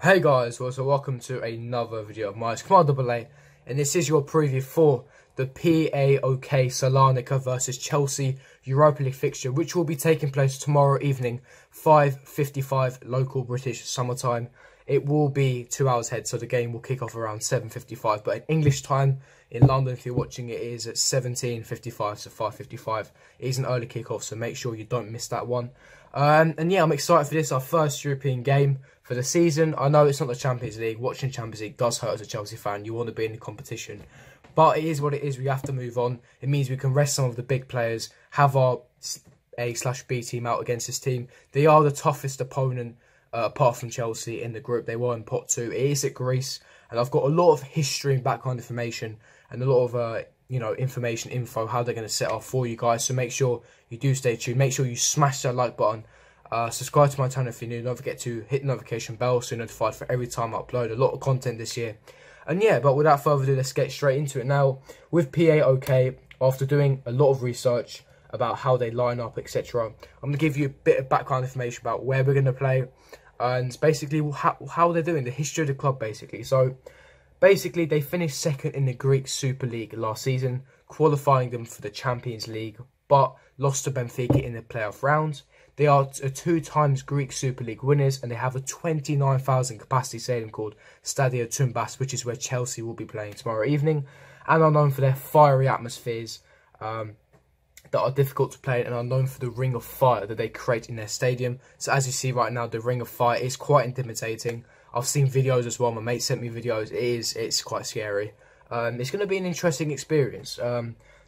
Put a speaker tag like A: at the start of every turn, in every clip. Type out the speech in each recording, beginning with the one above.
A: Hey guys, so welcome to another video of mine. It's Command AA, and this is your preview for the PAOK Salonika versus Chelsea Europa League fixture, which will be taking place tomorrow evening, 5:55 local British summertime. It will be 2 hours ahead, so the game will kick off around 7:55. But in English time, in London, if you're watching it, is at 17:55, so 5:55. It is an early kickoff, so make sure you don't miss that one. And yeah, I'm excited for this, our first European game for the season. I know it's not the Champions League. Watching Champions League does hurt as a Chelsea fan. You want to be in the competition. But it is what it is. We have to move on. It means we can rest some of the big players, have our A/B team out against this team. They are the toughest opponent, apart from Chelsea, in the group. They were in pot 2. It is at Greece. And I've got a lot of history and background information and a lot of info how they're going to set off for you guys. So make sure you do stay tuned. Make sure you smash that like button. Subscribe to my channel if you're new. Don't forget to hit the notification bell so you're notified for every time I upload. A lot of content this year. And yeah, but without further ado, let's get straight into it. Now, with PAOK, after doing a lot of research about how they line up, etc., I'm going to give you a bit of background information about where we're going to play and basically how they're doing, the history of the club, basically. So, basically, they finished second in the Greek Super League last season, qualifying them for the Champions League, but lost to Benfica in the playoff rounds. They are 2 times Greek Super League winners, and they have a 29,000 capacity stadium called Stadio Tumbas, which is where Chelsea will be playing tomorrow evening, and are known for their fiery atmospheres that are difficult to play, and are known for the ring of fire that they create in their stadium. So as you see right now, the ring of fire is quite intimidating. I've seen videos as well. My mate sent me videos. It's quite scary. It's going to be an interesting experience.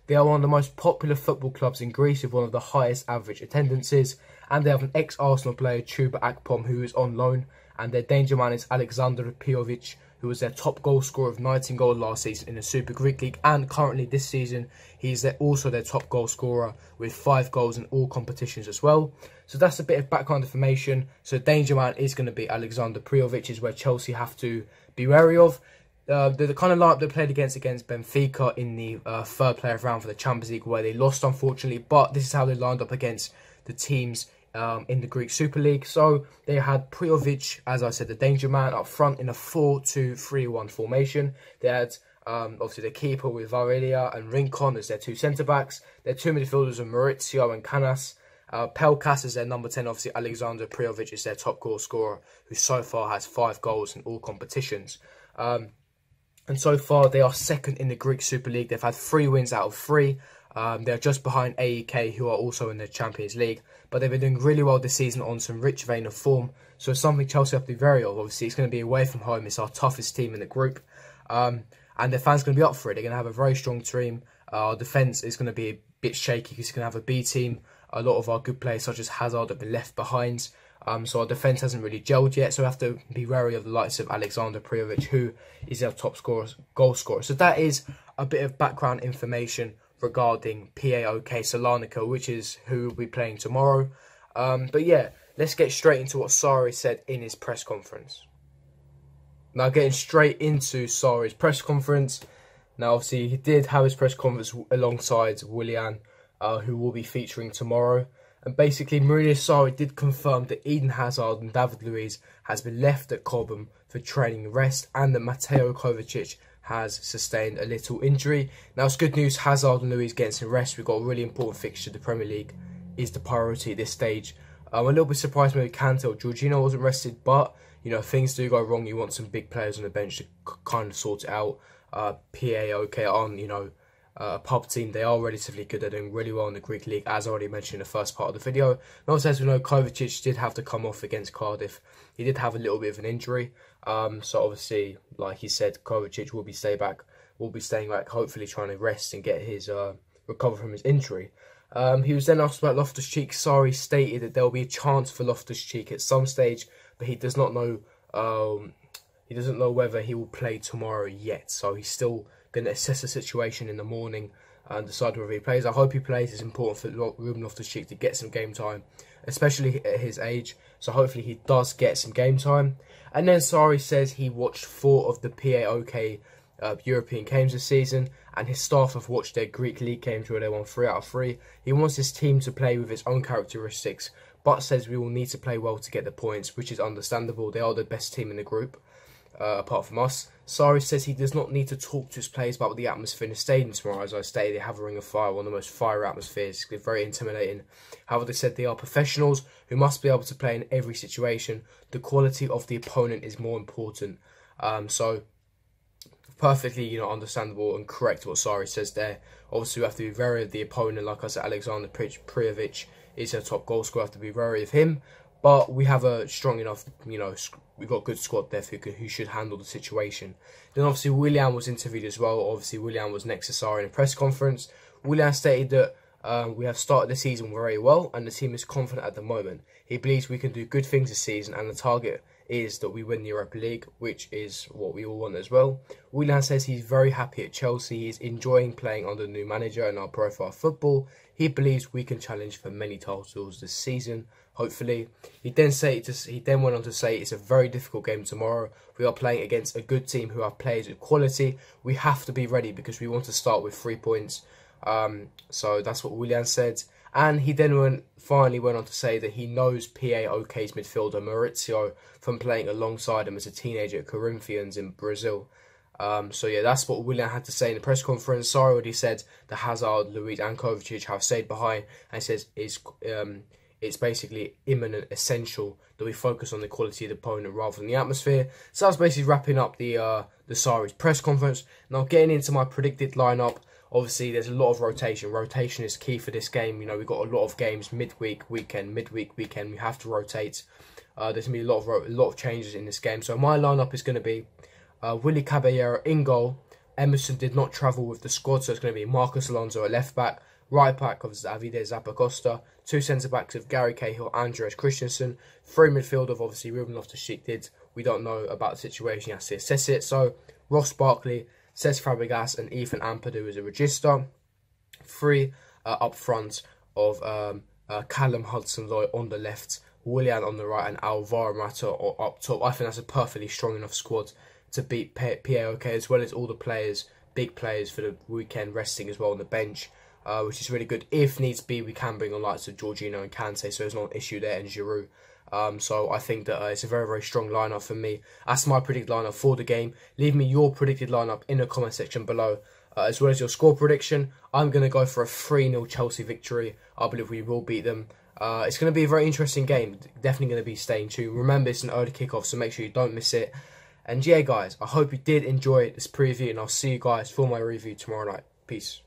A: They are one of the most popular football clubs in Greece with one of the highest average attendances. And they have an ex-Arsenal player, Chuba Akpom, who is on loan. And their danger man is Alexander Prijovic, who was their top goal scorer of 19 goals last season in the Super Greek League. And currently this season, he's also their top goal scorer with 5 goals in all competitions as well. So that's a bit of background information. So danger man is going to be Alexander Prijovic, is where Chelsea have to be wary of. The kind of lineup they played against Benfica in the third playoff round for the Champions League, where they lost, unfortunately. But this is how they lined up against the teams in the Greek Super League. So they had Prijovic, as I said, the danger man, up front in a 4-2-3-1 formation. They had obviously the keeper with Varelia and Rincon as their 2 centre-backs. Their 2 midfielders are Maurizio and Canas. Pelkas is their number 10. Obviously, Alexander Prijovic is their top goal scorer, who so far has 5 goals in all competitions. And so far, they are second in the Greek Super League. They've had 3 wins out of 3. They're just behind AEK, who are also in the Champions League. But they've been doing really well this season on some rich vein of form. So it's something Chelsea have to be wary of. Obviously, it's going to be away from home. It's our toughest team in the group. And their fans are going to be up for it. They're going to have a very strong team. Our defence is going to be a bit shaky because it's going to have a B team. A lot of our good players, such as Hazard, have been left behind. So our defence hasn't really gelled yet. So we have to be wary of the likes of Alexander Prijovic, who is our top goal scorer. So that is a bit of background information regarding PAOK Salonika, which is who will be playing tomorrow. But yeah, let's get straight into what Sarri said in his press conference. Now, getting straight into Sarri's press conference. Now, obviously, he did have his press conference alongside Willian, who will be featuring tomorrow. And basically, Mourinho Sarri did confirm that Eden Hazard and David Luiz has been left at Cobham for training rest, and that Mateo Kovacic has sustained a little injury. Now, it's good news, Hazard and Luiz getting some rest. We've got a really important fixture. The Premier League is the priority at this stage. I'm a little bit surprised maybe Kante or Jorginho wasn't rested, but, you know, things do go wrong. You want some big players on the bench to kind of sort it out. PAOK on, a pub team. They are relatively good. They're doing really well in the Greek League, as I already mentioned in the first part of the video. And also, as we know, Kovacic did have to come off against Cardiff. He did have a little bit of an injury. So obviously, like he said, Kovacic will be staying back, hopefully trying to rest and get his recover from his injury. He was then asked about Loftus-Cheek. Sarri stated that there will be a chance for Loftus-Cheek at some stage, but he does not know. He doesn't know whether he will play tomorrow yet. So he's still going to assess the situation in the morning and decide whether he plays. I hope he plays. It's important for Ruben Loftus-Cheek to get some game time, especially at his age. So hopefully he does get some game time. And then Sarri says he watched 4 of the PAOK European games this season, and his staff have watched their Greek League games where they won 3 out of 3. He wants his team to play with its own characteristics, but says we will need to play well to get the points, which is understandable. They are the best team in the group, apart from us. Sarri says he does not need to talk to his players about the atmosphere in the stadium tomorrow. As I stated, they have a ring of fire, one of the most fiery atmospheres. It's very intimidating. However, they said they are professionals who must be able to play in every situation. The quality of the opponent is more important. So perfectly, understandable and correct what Sarri says there. Obviously, we have to be wary of the opponent. Like I said, Alexander Prijovic is a top goal scorer. We have to be wary of him. But we have a strong enough, we've got a good squad there who should handle the situation. Then obviously Willian was interviewed as well. Obviously Willian was next to Sarri in a press conference. Willian stated that we have started the season very well and the team is confident at the moment. He believes we can do good things this season and the target is that we win the Europa League, which is what we all want as well. Willian says he's very happy at Chelsea. He's enjoying playing under the new manager and our profile football. He believes we can challenge for many titles this season, hopefully. He then went on to say it's a very difficult game tomorrow. We are playing against a good team who have players with quality. We have to be ready because we want to start with 3 points. So that's what Willian said. And he then finally went on to say that he knows PAOK's midfielder Maurizio from playing alongside him as a teenager at Corinthians in Brazil. So yeah, that's what Willian had to say in the press conference. Sarri already said that Hazard, Luiz and Kovacic have stayed behind and says it's basically imminent, essential that we focus on the quality of the opponent rather than the atmosphere. So that's basically wrapping up the Sarri's press conference. Now getting into my predicted lineup. Obviously, there's a lot of rotation. Rotation is key for this game. We've got a lot of games midweek, weekend, midweek, weekend. We have to rotate. There's going to be a lot of changes in this game. So my lineup is going to be Willy Caballero in goal. Emerson did not travel with the squad, so it's going to be Marcos Alonso at left back. Right back of Davide Zappacosta. 2 centre backs of Gary Cahill, Andreas Christensen. 3 midfield of obviously Ruben Loftus-Cheek did. We don't know about the situation. He has to assess it. So Ross Barkley, Cesc Fabregas and Ethan Ampadu as a register. 3 up front of Callum Hudson-Odoi on the left, Willian on the right and Alvaro Morata up top. I think that's a perfectly strong enough squad to beat PAOK, as well as all the players, big players for the weekend resting as well on the bench, which is really good. If needs be, we can bring on lights of Jorginho and Kante, so there's not an issue there, and Giroud. So I think that it's a very, very strong lineup for me. That's my predicted lineup for the game. Leave me your predicted lineup in the comment section below, as well as your score prediction. I'm going to go for a 3-0 Chelsea victory. I believe we will beat them. It's going to be a very interesting game. Definitely going to be staying tuned. Remember, it's an early kickoff, so make sure you don't miss it. And yeah, guys, I hope you did enjoy this preview, and I'll see you guys for my review tomorrow night. Peace.